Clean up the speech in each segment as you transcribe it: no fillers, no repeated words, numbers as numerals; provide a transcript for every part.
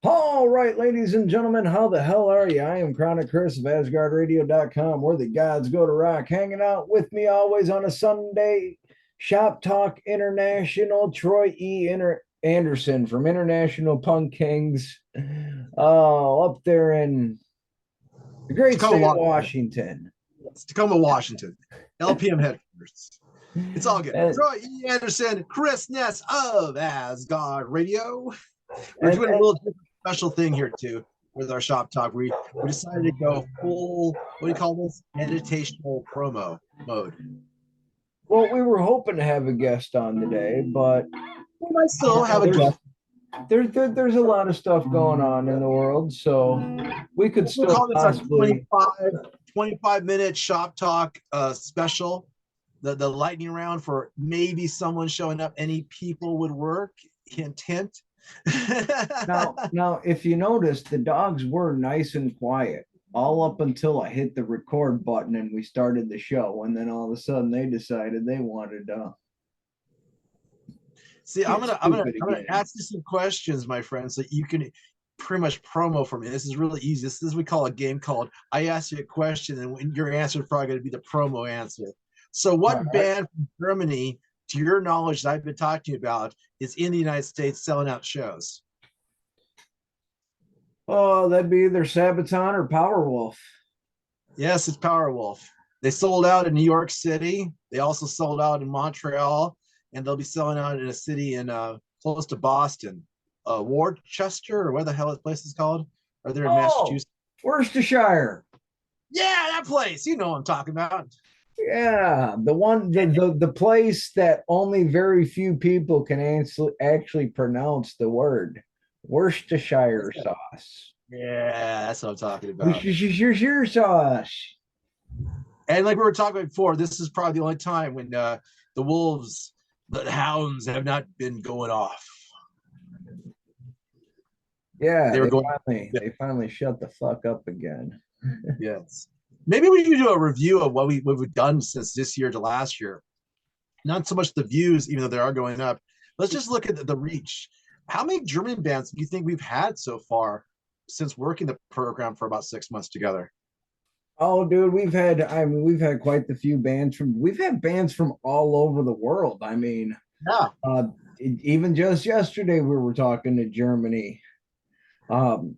All right, ladies and gentlemen, how the hell are you? I am Chronic Chris of AsgardRadio.com, where the gods go to rock. Hanging out with me always on a Sunday, Shop Talk International, Troy Anderson from International Punk Kings, up there in the great Tacoma, state of Washington. Washington. It's Tacoma, Washington. LPM headquarters. It's all good. And, Troy E. Anderson, Chris Ness of Asgard Radio. We're and, doing a and little special thing here too with our shop talk. We decided to go full, what do you call this? Meditational promo mode. well, we were hoping to have a guest on today, but We might still have a there's guest. there's a lot of stuff going on in the world, so we could We'll still call this our possibly 25-minute shop talk special. The lightning round for maybe someone showing up. Any people would work. Hint, hint. now if you notice, the dogs were nice and quiet all up until I hit the record button and we started the show, and then all of a sudden they decided they wanted to See, get I'm stupid gonna again. ask you some questions, my friend, so you can pretty much promo for me. This is really easy. This is we call a game called I ask you a question, and your answer is probably going to be the promo answer. So, All what right. band from Germany, to your knowledge, that I've been talking about, is in the United States selling out shows? Oh, that'd be either Sabaton or Powerwolf. Yes, it's Powerwolf. They sold out in New York City. They also sold out in Montreal, and they'll be selling out in a city in close to Boston, Worcester, or what the hell this place is called? Are they in Oh, Massachusetts? Worcestershire. Yeah, that place. You know what I'm talking about. Yeah, the one the place that only very few people can actually pronounce the word Worcestershire sauce. Yeah, that's what I'm talking about. Worcestershire sauce. And like we were talking about before, this is probably the only time when the wolves, the hounds, have not been going off. Yeah, They were they going. finally they finally shut the fuck up again. Yes. Maybe we should do a review of what we've done since this year to last year. Not so much the views, even though they are going up. Let's just look at the reach. How many German bands do you think we've had so far since working the program for about 6 months together? Oh, dude, we've had quite the few bands from we've had bands from all over the world. I mean, Yeah. even just yesterday we were talking to Germany. Um,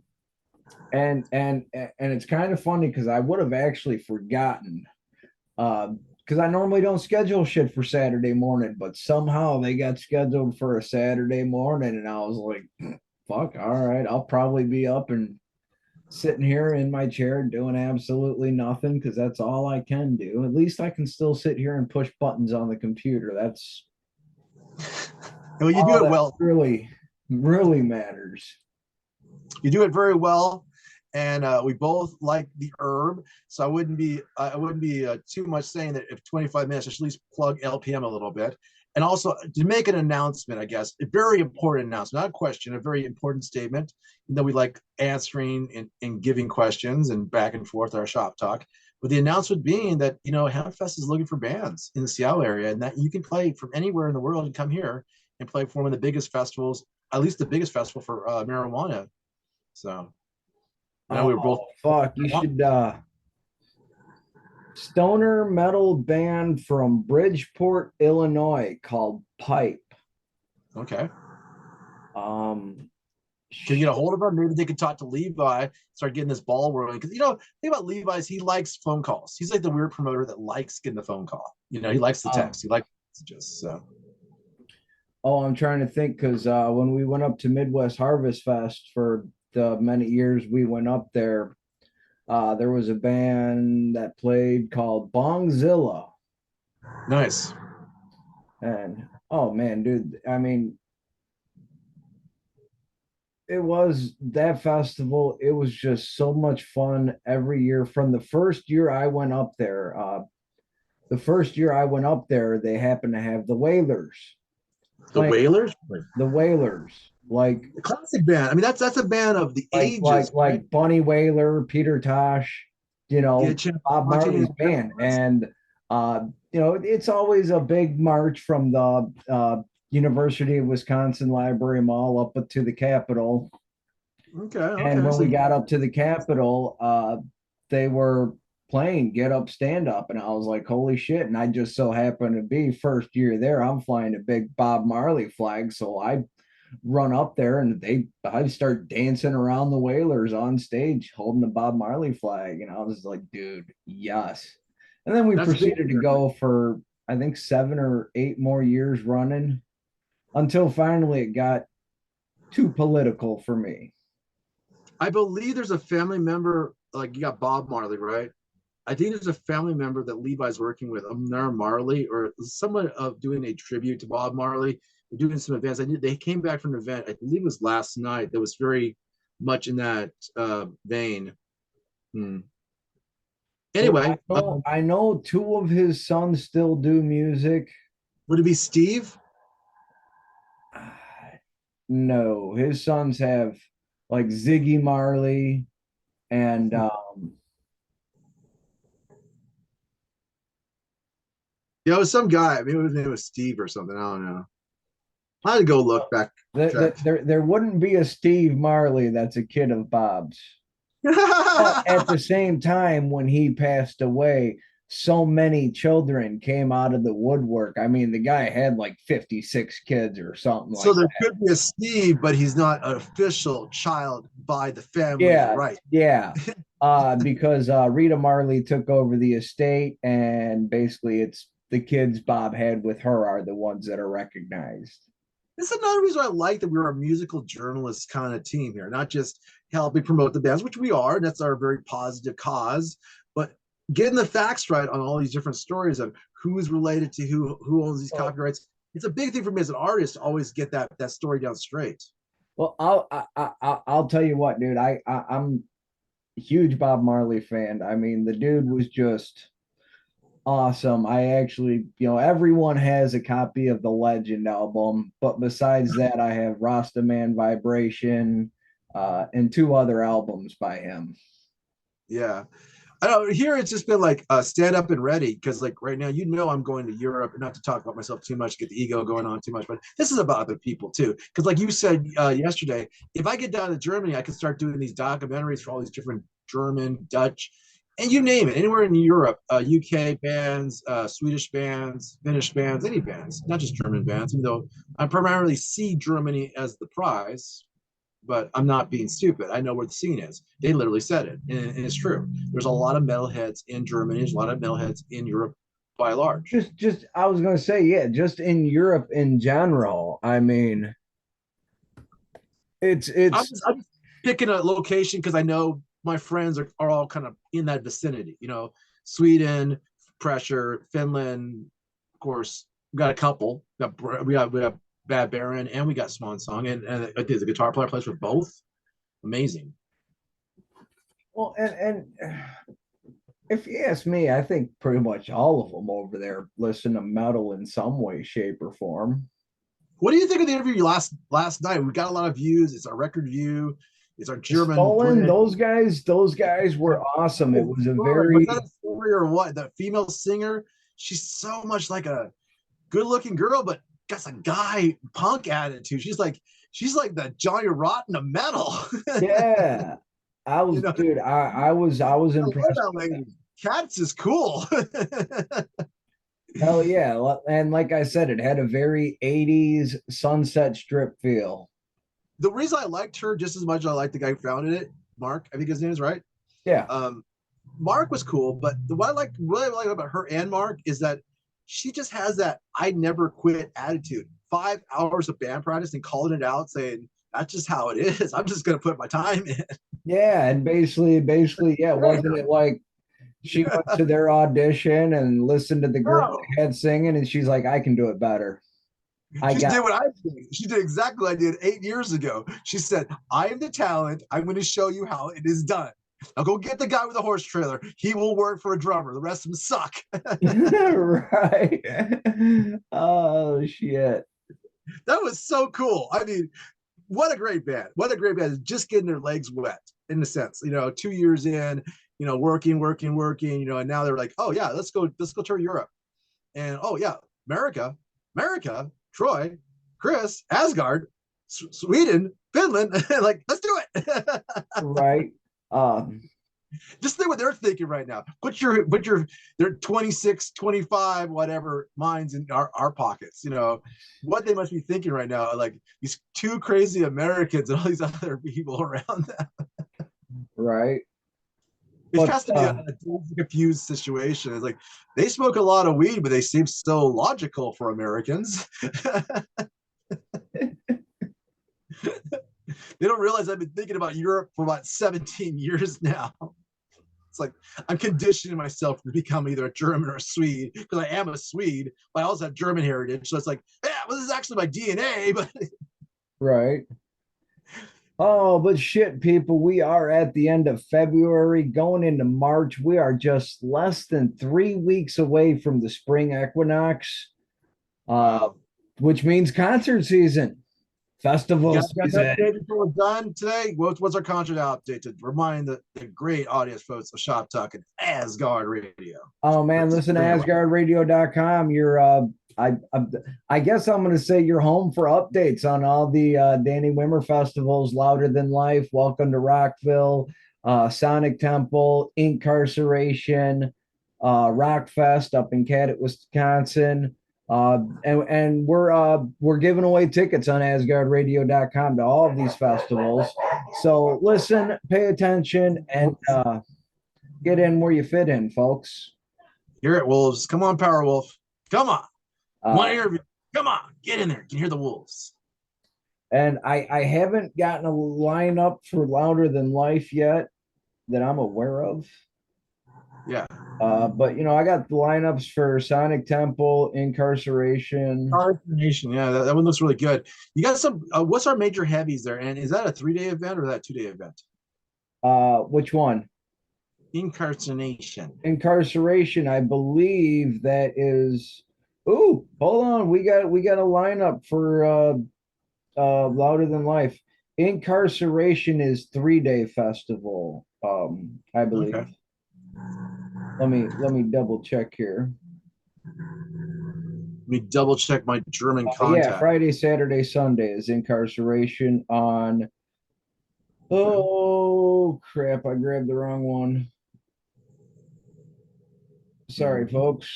and it's kind of funny because I would have actually forgotten because I normally don't schedule shit for Saturday morning, but somehow they got scheduled for a Saturday morning, and I was like, "Fuck, all right, I'll probably be up and sitting here in my chair doing absolutely nothing because that's all I can do. At least I can still sit here and push buttons on the computer. That's Well, you do all it that well. really matters." You do it very well, and we both like the herb. So I wouldn't be too much saying that if 25 minutes, I should at least plug LPM a little bit. And also to make an announcement, I guess, a very important announcement, not a question, a very important statement that we like answering and giving questions and back and forth our shop talk. But the announcement being that, Hammerfest is looking for bands in the Seattle area and that you can play from anywhere in the world and come here and play for one of the biggest festivals, at least the biggest festival for marijuana. So now we were both. Oh fuck, you should stoner metal band from Bridgeport, Illinois called Pipe. Okay. Um, Can you get a hold of them? Maybe they could talk to Levi, start getting this ball rolling. Because think about Levi's, he likes phone calls. He's like the weird promoter that likes getting the phone call. He likes the um, text. He likes messages. So oh, I'm trying to think because when we went up to Midwest Harvest Fest for the many years we went up there, there was a band that played called Bongzilla. nice. And oh man, dude, I mean, it was that festival. It was just so much fun every year. From the first year I went up there, they happened to have the Whalers The playing Whalers, the Whalers, the classic band. I mean, that's a band of the ages, right? like Bunny Whaler, Peter Tosh, Yeah, Chip Bob watching Marley's band. And it's always a big march from the University of Wisconsin Library Mall up to the Capitol. Okay, And okay. when So we got up to the Capitol, they were playing Get Up, Stand Up. And I was like, holy shit. And I just so happened to be first year there. I'm flying a big Bob Marley flag. So I run up there and I start dancing around the Whalers on stage holding the Bob Marley flag. And I was like, dude, yes. And then we that's big. proceeded to go for, I think, 7 or 8 more years running until finally it got too political for me. I believe there's a family member, like you got Bob Marley, right? I think there's a family member that Levi's working with, Amnar Marley, or someone of doing a tribute to Bob Marley. They're doing some events. I knew they came back from an event, I believe it was last night, that was very much in that vein. Hmm. Well, I Anyway, know I know two of his sons still do music. would it be Steve? No, his sons have like Ziggy Marley and Yeah, it was some guy. Maybe his name was Steve or something. I don't know. I had to go look back. Check. there wouldn't be a Steve Marley that's a kid of Bob's. But at the same time, when he passed away, so many children came out of the woodwork. I mean, the guy had like 56 kids or something So like there that. could be a Steve, but he's not an official child by the family, Yeah, right? yeah. Because Rita Marley took over the estate, and basically, it's the kids Bob had with her are the ones that are recognized. This is another reason I like that we're a musical journalist kind of team here, not just helping promote the bands, which we are, and that's our very positive cause, but getting the facts right on all these different stories of who's related to who owns these Well, copyrights. It's a big thing for me as an artist to always get that story down straight. well, I'll tell you what, dude. I'm a huge Bob Marley fan. I mean, the dude was just awesome. I actually, everyone has a copy of the Legend album, but besides that, I have Rasta Man Vibration, and two other albums by him. Yeah. I don't here it's just been like stand up and ready because like right now I'm going to Europe, not to talk about myself too much, get the ego going on too much, but this is about other people too because like you said yesterday, if I get down to Germany I can start doing these documentaries for all these different German, Dutch, and you name it, anywhere in Europe, UK bands, Swedish bands, Finnish bands, any bands, not just German bands, even though I primarily see Germany as the prize, but I'm not being stupid. I know where the scene is. They literally said it, and it's true. There's a lot of metalheads in Germany. There's a lot of metalheads in Europe, by and large. I was gonna say, yeah, just in Europe in general. I mean, it's it's I'm just picking a location because I know my friends are all kind of in that vicinity. Sweden, Pressure, Finland, of course. We got a couple. We got Bad Baron, and we got Swan Song, and the guitar player plays for both. Amazing. well, and if you ask me, I think pretty much all of them over there listen to metal in some way, shape, or form. What do you think of the interview last night? We got a lot of views. It's our record view. It's our German Stolen, Brit. those guys were awesome. It Oh, was a was that very a story or what? The female singer, she's so much like a good-looking girl, but got a guy punk attitude. She's like the Johnny Rotten of metal. yeah. I you was, know, dude, I was I love impressed that with that. lady. Cats is cool. Hell yeah. And like I said, it had a very 80s Sunset Strip feel. The reason I liked her just as much as I liked the guy who founded it, Mark, I think his name is right. Yeah. Um, Mark was cool, but what I really like about her and Mark is that she just has that I never quit attitude. 5 hours of band practice and calling it out, saying that's just how it is. I'm just gonna put my time in. Yeah. And basically, yeah, wasn't it like she went to their audition and listened to the girl No, they had singing, and she's like, I can do it better. I she got did what I did. She did exactly what I did 8 years ago. She said, I am the talent. I'm going to show you how it is done. Now go get the guy with the horse trailer. He will work for a drummer. The rest of them suck. right. Oh shit. That was so cool. I mean, what a great band. What a great band. Just getting their legs wet in a sense, 2 years in, working, and now they're like, oh yeah, let's go tour Europe. And oh yeah, America, Troy, Chris, Asgard, Sweden, Finland, like, let's do it. Right. Um, Just think what they're thinking right now. Put your their 26, 25, whatever minds in our pockets. What they must be thinking right now. Like these two crazy Americans and all these other people around them. right. It But has to be a confused situation. It's like they smoke a lot of weed, but they seem so logical for Americans. They don't realize I've been thinking about Europe for about 17 years now. It's like I'm conditioning myself to become either a German or a Swede because I am a Swede, but I also have German heritage. So it's like, yeah, well, this is actually my DNA, but right. Oh, but shit, people, we are at the end of February, going into March. We are just less than 3 weeks away from the spring equinox, uh, wow. which means concert season, You festival guys got an season. update before we're done today? What's our concert update to remind the great audience folks of Shop Talk and Asgard Radio? Oh man, listen to AsgardRadio.com. I guess I'm gonna say you're home for updates on all the Danny Wimmer festivals, Louder Than Life, Welcome to Rockville, Sonic Temple, Incarceration, Rockfest up in Cadott, Wisconsin. And we're giving away tickets on AsgardRadio.com to all of these festivals. So listen, pay attention, and get in where you fit in, folks. Hear it, Wolves. Come on, Power Wolf. Come on. Want to Uh, hear? Come on. Get in there. Can you hear the Wolves? and I haven't gotten a lineup for Louder Than Life yet that I'm aware of. Yeah. But I got the lineups for Sonic Temple, Incarceration. Nation. Yeah, that one looks really good. You got some. What's our major heavies there? And is that a 3-day event or is that a 2-day event? Which one? Incarceration. Incarceration, I believe that is. Ooh, hold on. We got a lineup for Louder Than Life. Incarceration is 3-day festival. I believe. Okay. Let me double check here. Let me double check my German Yeah, contact. Friday, Saturday, Sunday is Incarceration on. Oh crap! I grabbed the wrong one. Sorry, folks.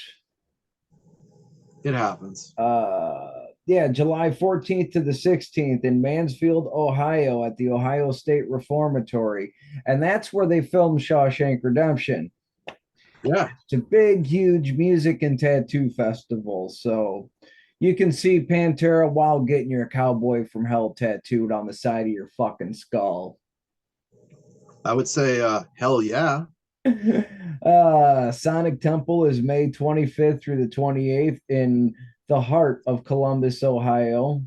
It happens. Yeah, July 14th to the 16th in Mansfield, Ohio, at the Ohio State Reformatory, and that's where they filmed Shawshank Redemption. Yeah. It's a big, huge music and tattoo festival. So you can see Pantera while getting your Cowboy from Hell tattooed on the side of your fucking skull. I would say, hell yeah. Sonic Temple is May 25th through the 28th in the heart of Columbus, Ohio.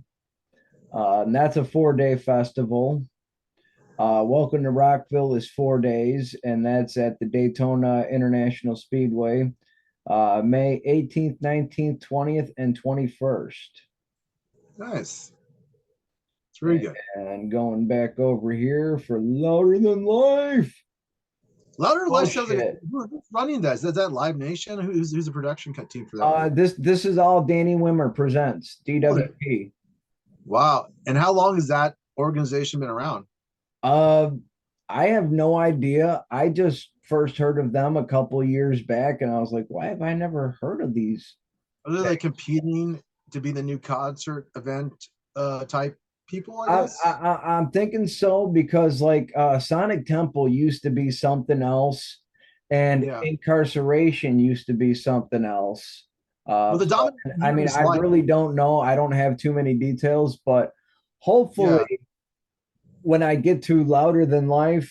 And that's a 4-day festival. Welcome to Rockville is 4 days, and that's at the Daytona International Speedway, May 18th, 19th, 20th, and 21st. Nice. It's very good. And going back over here for Louder Than Life. Louder Than Oh, Life sounds like shit. who's running that? Is that Live Nation? Who's the production cut team for that one? This is all Danny Wimmer presents, DWP. Wow. And how long has that organization been around? Uh, I have no idea. I just first heard of them a couple years back, and I was like, why have I never heard of these? Are they like competing to be the new concert event type people, I guess? I'm thinking so because like Sonic Temple used to be something else, and Yeah. Incarceration used to be something else. Well, the So, dominant I mean, I like, really don't know. I don't have too many details, but hopefully, yeah. when I get to Louder Than Life,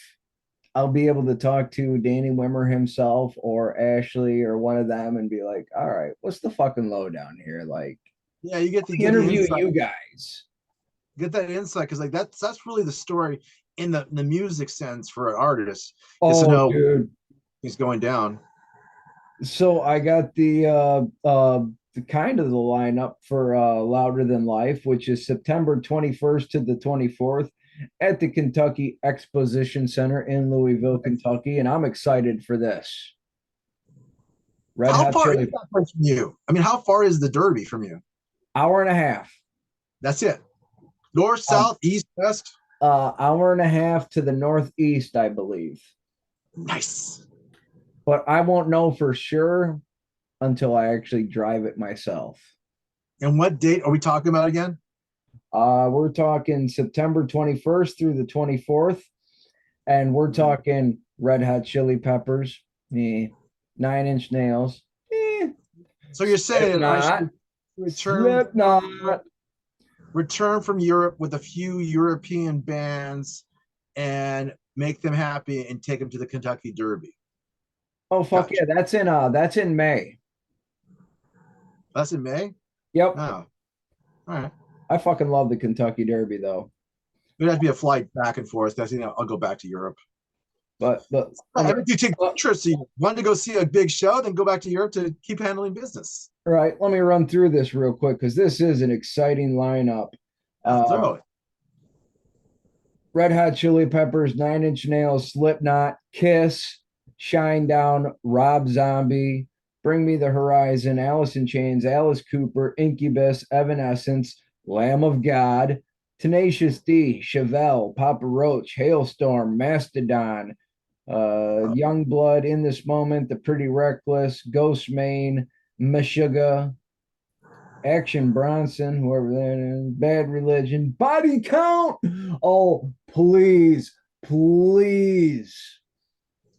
I'll be able to talk to Danny Wimmer himself or Ashley or one of them and be like, all right, what's the fucking lowdown here? Like, Yeah, you get the interview insight. you guys. Get that insight because like that's really the story in the music sense for an artist is to Oh, know dude. he's going down. So I got the kind of the lineup for Louder Than Life, which is September 21st to the 24th at the Kentucky Exposition Center in Louisville, Kentucky, and I'm excited for this. Red How Hot far is Chili, that place from you? I mean, how far is the Derby from you? hour and a half. That's it. North, south, east, west. hour and a half to the northeast, I believe. Nice. But I won't know for sure until I actually drive it myself. And what date are we talking about again? We're talking September 21st through the 24th, and we're talking Red Hot Chili Peppers, Nine Inch Nails, So you're saying I Slipknot, should return Slipknot. return from Europe with a few European bands and make them happy and take them to the Kentucky Derby. Oh fuck Gotcha. yeah, that's in May. That's in May? Yep. Oh, all right. I fucking love the Kentucky Derby though. It'd have to be a flight back and forth. That's, I'll go back to Europe. But I okay. mean, you take trips. So you wanted to go see a big show, then go back to Europe to keep handling business. All right, let me run through this real quick because this is an exciting lineup. Throw it. Red Hot Chili Peppers, Nine Inch Nails, Slipknot, Kiss, Shinedown, Rob Zombie, Bring Me the Horizon, Alice in Chains, Alice Cooper, Incubus, Evanescence, Lamb of God, Tenacious D, Chevelle, Papa Roach, Hailstorm, Mastodon, Youngblood, In This Moment, The Pretty Reckless, Ghost Main, Meshuggah, Action Bronson, whoever that is, Bad Religion, Body Count. Oh, please, please.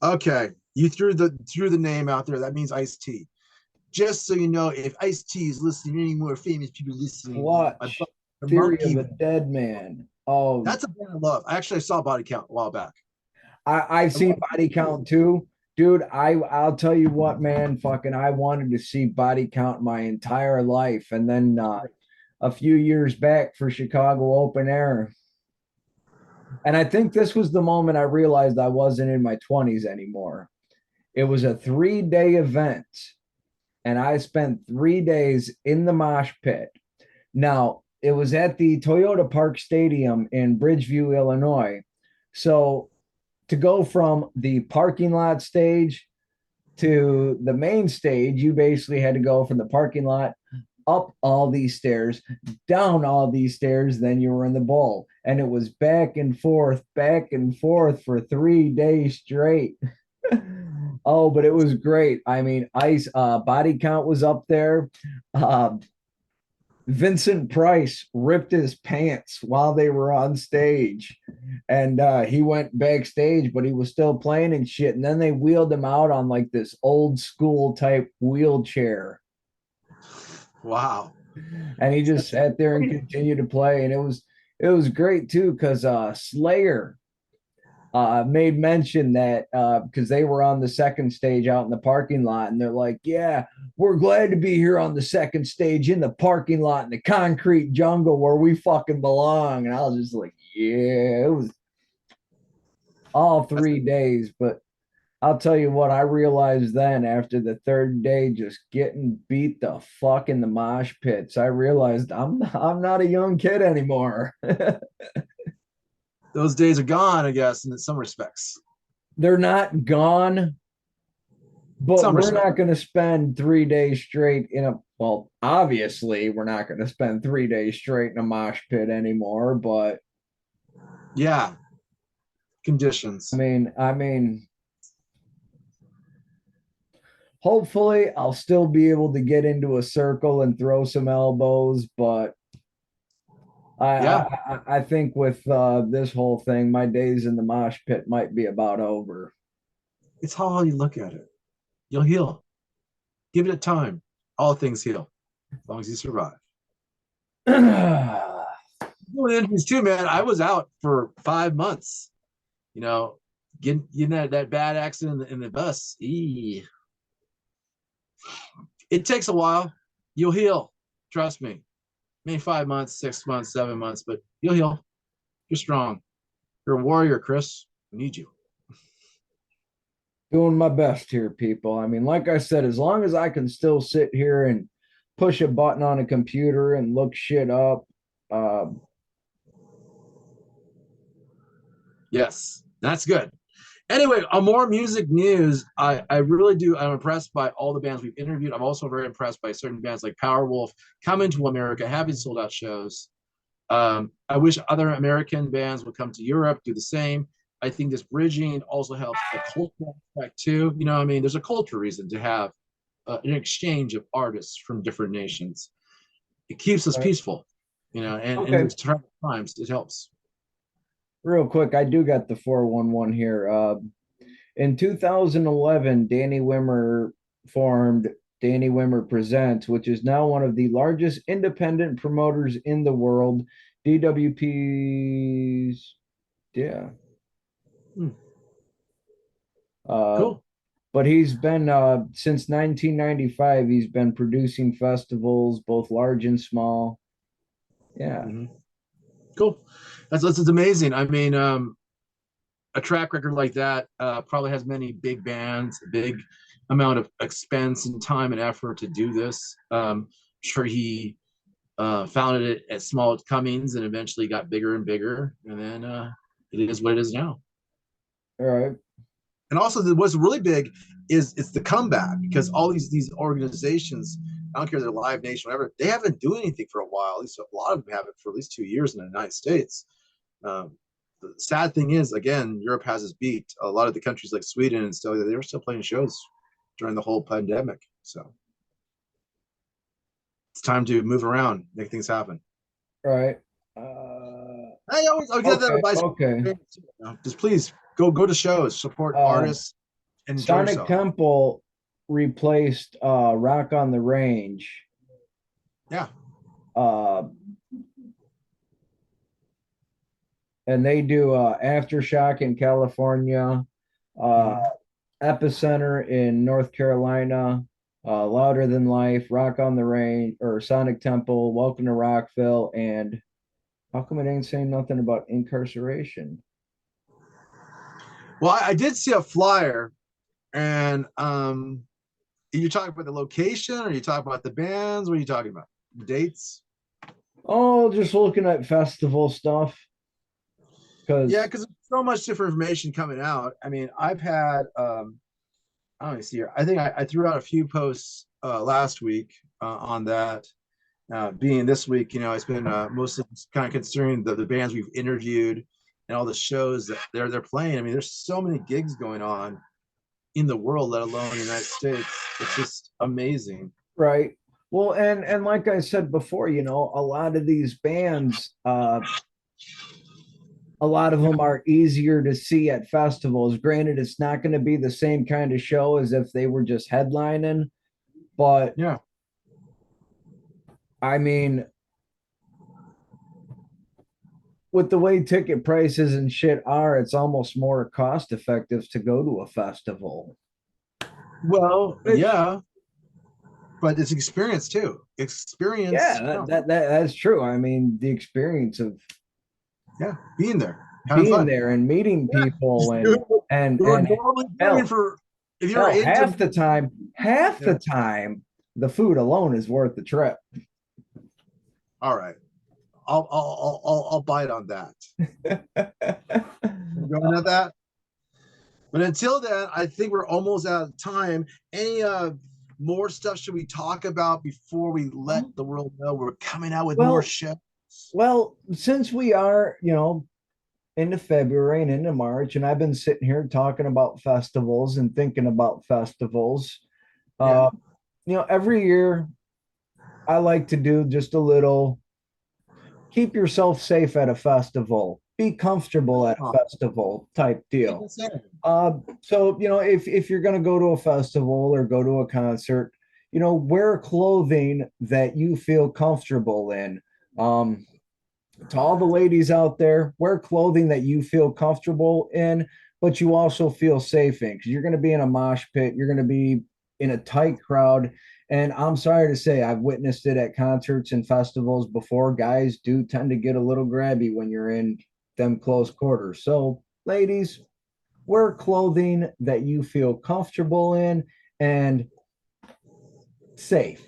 Okay, you threw the name out there. That means Ice-T. Just so you know, if Ice-T is listening, any more famous people listening, Clutch, the Theory of Monkey. a Dead Man. Oh, That's a band I love. I actually saw Body Count a while back. I've seen Body Count too. Dude, I'll tell you what, man, fucking I wanted to see Body Count my entire life. And then a few years back for Chicago Open Air. And I think this was the moment I realized I wasn't in my 20s anymore. It was a 3-day event, and I spent 3 days in the mosh pit. Now, it was at the Toyota Park Stadium in Bridgeview, Illinois. So to go from the parking lot stage to the main stage, you basically had to go from the parking lot up all these stairs, down all these stairs, then you were in the bowl. And it was back and forth for 3 days straight. Oh, but it was great. I mean, Ice Body Count was up there. Vincent Price ripped his pants while they were on stage, and he went backstage, but he was still playing and shit. And then they wheeled him out on like this old school type wheelchair, Wow. and he just sat there and continued to play. And it was great too because Slayer made mention that because they were on the second stage out in the parking lot, and they're like, "Yeah, we're glad to be here on the second stage in the parking lot in the concrete jungle where we fucking belong." And I was just like, "Yeah, it was all 3 days." But I'll tell you what, I realized then after the third day, just getting beat the fuck in the mosh pits, I realized I'm not a young kid anymore. Those days are gone, I guess, in some respects. They're not gone, but Some we're respect. not going to spend 3 days straight in a, well, obviously, we're not going to spend 3 days straight in a mosh pit anymore. But Yeah. Conditions. I mean, hopefully, I'll still be able to get into a circle and throw some elbows. But I, Yeah. I think with this whole thing, my days in the mosh pit might be about over. It's how you look at it. You'll heal. Give it a time. All things heal as long as you survive. One of the injuries too, man. I was out for 5 months. You know, getting that bad accident in the bus. It takes a while. You'll heal. Trust me. Maybe 5 months, 6 months, 7 months, but you'll heal. You're strong. You're a warrior, Chris. We need you. Doing my best here, people. I mean, like I said, as long as I can still sit here and push a button on a computer and look shit up, uh, Yes, that's good. Anyway, on more music news, I really do. I'm impressed by all the bands we've interviewed. I'm also very impressed by certain bands like Powerwolf coming to America, having sold out shows. I wish other American bands would come to Europe, do the same. I think this bridging also helps the cultural aspect too. You know, I mean, there's a cultural reason to have an exchange of artists from different nations. It keeps us Right. peaceful, you know, and in Okay. these times, it helps. Real quick, I do got the 411 here. In 2011, Danny Wimmer formed Danny Wimmer Presents, which is now one of the largest independent promoters in the world. DWP's, yeah. Hmm. Uh, Cool. but he's been since 1995. He's been producing festivals, both large and small. Yeah, Mm-hmm. Cool. That's amazing. I mean, a track record like that probably has many big bands, a big amount of expense and time and effort to do this. Sure, he founded it at small Cummings and eventually got bigger and bigger, and then it is what it is now. all right. And also, what's really big is it's the comeback because all these organizations, I don't care if they're Live Nation, whatever, they haven't doing anything for a while. At least a lot of them haven't for at least 2 years in the United States. Um, the sad thing is, again, Europe has us beat. A lot of the countries like Sweden and stuff, they were still playing shows during the whole pandemic. So it's time to move around, make things happen. All right. I'll get that Okay, advice. okay. Just please go to shows, support Uh, artists, and enjoy Sonic yourself. Temple replaced Rock on the Range. Yeah. Uh, and they do Aftershock in California, uh, Epicenter in North Carolina, Louder Than Life, Rock on the Range, or Sonic Temple, Welcome to Rockville, and how come it ain't saying nothing about incarceration? Well, I did see a flyer, and you talking about the location, or you talking about the bands? What are you talking about? Dates? Oh, just looking at festival stuff. Yeah, Because because there's so much different information coming out. I mean, I've had I don't see here. I think I threw out a few posts last week on that. Being this week, you know, it's been mostly kind of considering the bands we've interviewed and all the shows that they're playing. I mean, there's so many gigs going on in the world, let alone the United States. It's just amazing. right. Well, and like I said before, you know, a lot of these bands, a lot of them are easier to see at festivals. Granted, it's not going to be the same kind of show as if they were just headlining, but Yeah. I mean, with the way ticket prices and shit are, it's almost more cost effective to go to a festival. Well, Which, yeah, but it's experience too. yeah, Experience, that's true. I mean, the experience of yeah, being there, having being fun. there and meeting Yeah, people just do it. and We were and normally doing hell, for if you're hell, into half yeah. the time, the food alone is worth the trip. All right. I'll bite on that. We're going at that. But until then, I think we're almost out of time. Any more stuff should we talk about before we let the world know we're coming out with more Well, shows? since we are, you know, into February and into March, and I've been sitting here talking about festivals and thinking about festivals. Yeah. Uh, you know, every year I like to do just a little keep yourself safe at a festival, be comfortable at a Oh, festival type keep deal. it safe. So you know, if you're gonna go to a festival or go to a concert, you know, wear clothing that you feel comfortable in. Um, to all the ladies out there, wear clothing that you feel comfortable in, but you also feel safe in, because you're going to be in a mosh pit, you're going to be in a tight crowd. And I'm sorry to say, I've witnessed it at concerts and festivals before. Guys do tend to get a little grabby when you're in them close quarters. So, ladies, wear clothing that you feel comfortable in and safe.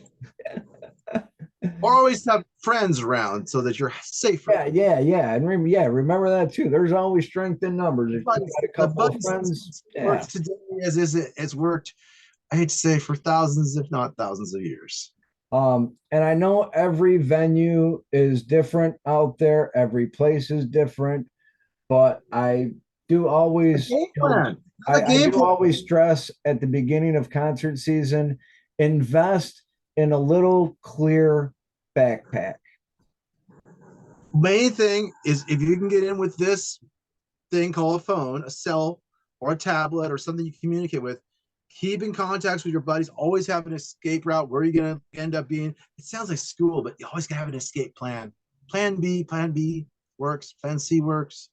Or always have friends around so that you're safer. Yeah. And remember that too. There's always strength in numbers. If you got a The couple of buddy friends, system yeah. works today as it's worked, I hate to say, for thousands, if not thousands of years. And I know every venue is different out there, every place is different, but I do A always, game plan. A I game do plan. always stress at the beginning of concert season, invest in a little clear backpack. Main thing is if you can get in with this thing called a phone, a cell, or a tablet, or something you communicate with. Keep in contacts with your buddies. Always have an escape route. Where are you going to end up being? It sounds like school, but you always got to have an escape plan. Plan B works. Plan C works.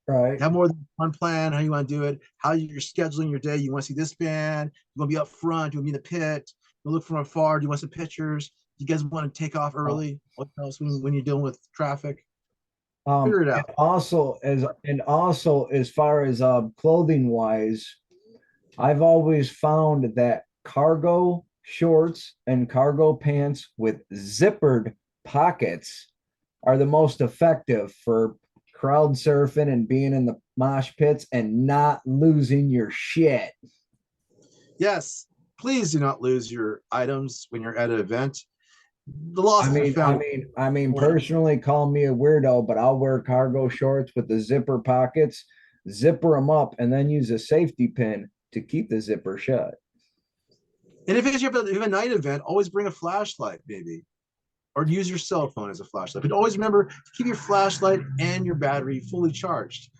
Right. Have more than one plan. How you want to do it? How you're scheduling your day. You want to see this band? You want to be up front? You want to be in the pit? You look from afar. Do you want some pictures? Do you guys want to take off Uh, early? What else when you're dealing with traffic? Um, Figure it and out. also as far as clothing wise, I've always found that cargo shorts and cargo pants with zippered pockets are the most effective for crowd surfing and being in the mosh pits and not losing your shit. Yes, please do not lose your items when you're at an event. The lost and found. Personally, call me a weirdo, but I'll wear cargo shorts with the zipper pockets, zipper them up, and then use a safety pin to keep the zipper shut. And if you have a night event, always bring a flashlight, maybe, or use your cell phone as a flashlight. But always remember to keep your flashlight and your battery fully charged.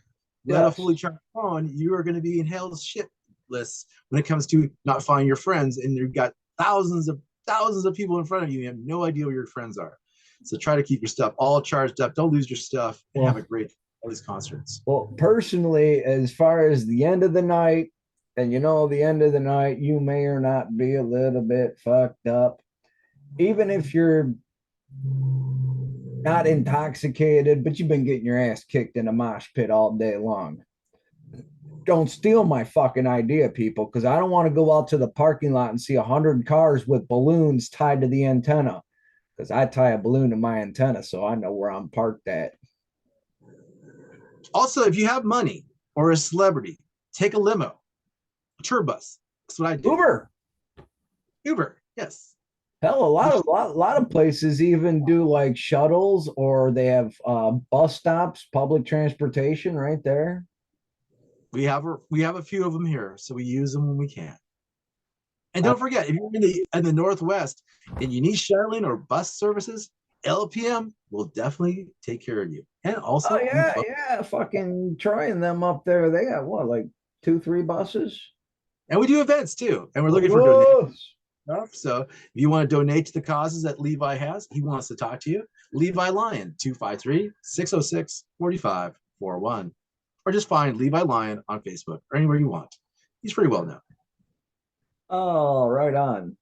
Without a fully Yes. charged phone, you are going to be in hell's shit list when it comes to not finding your friends, and you've got thousands of people in front of you. You have no idea where your friends are. So try to keep your stuff all charged up. Don't lose your stuff, and have a Well, great all these concerts. personally, as far as the end of the night, and the end of the night, you may or not be a little bit fucked up. Even if you're not intoxicated, but you've been getting your ass kicked in a mosh pit all day long. Don't steal my fucking idea, people, because I don't want to go out to the parking lot and see 100 cars with balloons tied to the antenna. Because I tie a balloon to my antenna, so I know where I'm parked at. Also, if you have money or a celebrity, take a limo, a tour bus. That's what I do. Uber. Uber, yes. Hell, You a lot of places even do like shuttles, or they have bus stops, public transportation right there. we have a few of them here, so we use them when we can. And I, don't forget, if you're in the Northwest and you need shuttling or bus services, LPM will definitely take care of you. And oh also, yeah, yeah, fucking trying them up there. They got what, like two, three buses? we do events too, and we're looking for donations. Whoa. Stuff. So if you want to donate to the causes that Levi has, he wants to talk to you. Levi Lyon, 253-606-4541. Or just find Levi Lyon on Facebook or anywhere you want. He's pretty well known. Oh, right on.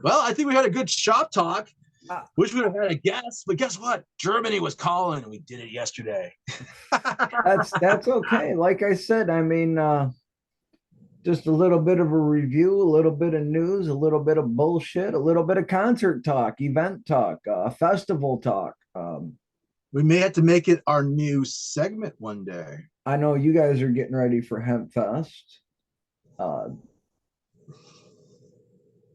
Well, I think we had a good shop talk. Uh, Wish we would have had a guest, but guess what? Germany was calling and we did it yesterday. that's okay. Like I said, just a little bit of a review, a little bit of news, a little bit of bullshit, a little bit of concert talk, event talk, festival talk. We may have to make it our new segment one day. I know you guys are getting ready for Hemp Fest. Uh,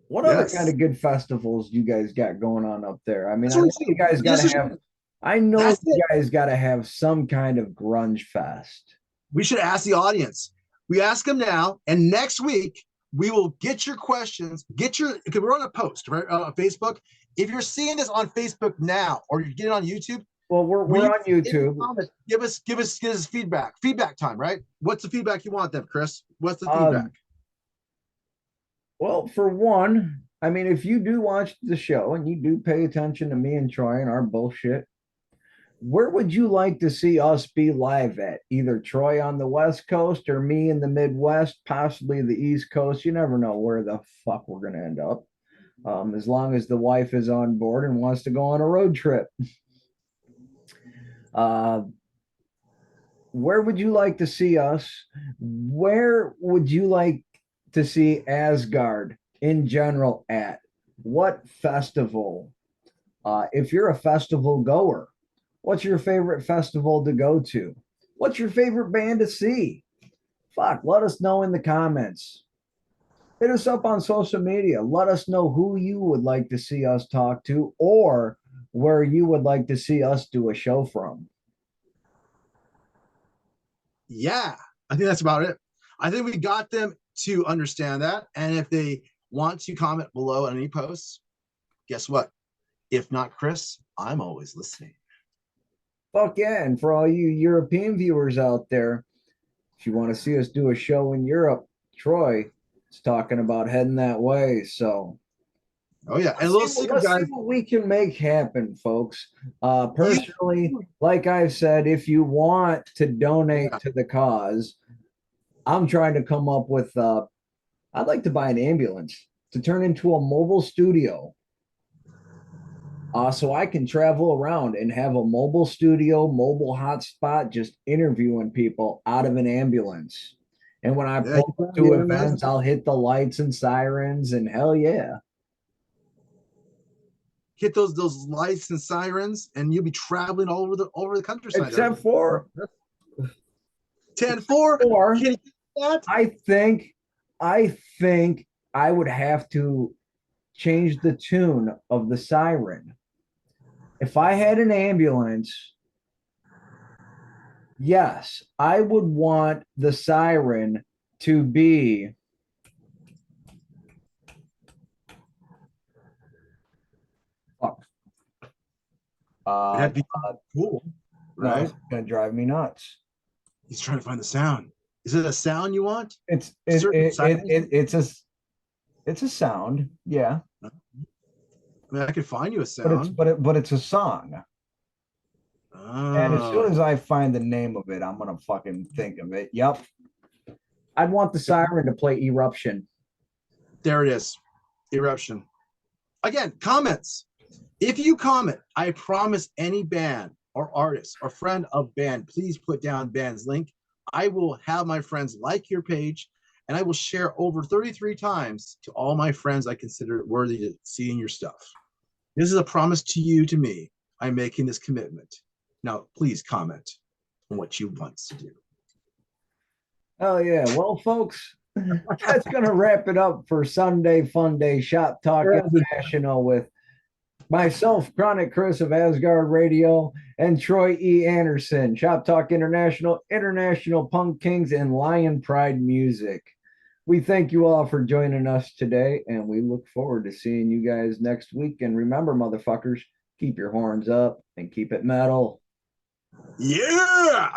what other kind Yes. of good festivals you guys got going on up there? That's I what know we you see. guys got This to is have. I know that's you it. guys got to have some kind of grunge fest. We should ask the audience. We ask them now, and next week we will get your questions. Because we're on a post right on Facebook. If you're seeing this on Facebook now, or you're getting on YouTube, Well, we're on in the YouTube. comments, give us feedback. Feedback time, right? What's the feedback you want, then, Chris? What's the feedback? Um, well, for one, if you do watch the show and you do pay attention to me and Troy and our bullshit, where would you like to see us be live at? Either Troy on the West Coast or me in the Midwest, possibly the East Coast. You never know where the fuck we're going to end up. As long as the wife is on board and wants to go on a road trip. Uh, where would you like to see us? Where would you like to see Asgard in general at? What festival? If you're a festival goer, what's your favorite festival to go to? What's your favorite band to see? Fuck, let us know in the comments. hit us up on social media. Let us know who you would like to see us talk to or where you would like to see us do a show from. Yeah, I think that's about it. I think we got them to understand that. And if they want to comment below on any posts, guess what? If not Chris, I'm always listening. Fuck yeah. And for all you European viewers out there, if you want to see us do a show in Europe, Troy is talking about heading that way. So Oh yeah, and a little secret, let's guys. see what we can make happen, folks. You, Personally, like I've said, if you want to donate yeah, to the cause, I'm trying to come up with I'd like to buy an ambulance to turn into a mobile studio. So I can travel around and have a mobile studio, mobile hotspot, just interviewing people out of an ambulance. And when I yeah, pull up to events, I'll hit the lights and sirens, and hell yeah. hit those lights and sirens, and you'll be traveling all over the countryside. Except for 10-4. or Can you get that? I think I would have to change the tune of the siren. If I had an ambulance, yes, I would want the siren to be That'd be cool, no, right? it's gonna drive me nuts. He's trying to find the sound. Is it a sound you want? It's Certain it's a sound, yeah, I mean, I could find you a but sound. it's a song. And as soon Oh, as I find the name of it, I'm gonna fucking think of it. Yep. I'd want the siren to play Eruption. there it is. Eruption. Again, comments. If you comment, I promise any band or artist or friend of band, please put down band's link. I will have my friends like your page, and I will share over 33 times to all my friends I consider worthy to seeing your stuff. This is a promise to you, to me. I'm making this commitment. Now, please comment on what you want to do. Oh yeah. Well, folks, that's gonna wrap it up for Sunday Fun Day Shop Talk International with myself, Chronic Chris of Asgard Radio, and Troy E. Anderson, Shop Talk International, International Punk Kings, and Lion Pride Music. We thank you all for joining us today, and we look forward to seeing you guys next week. And remember, motherfuckers, keep your horns up and keep it metal. Yeah.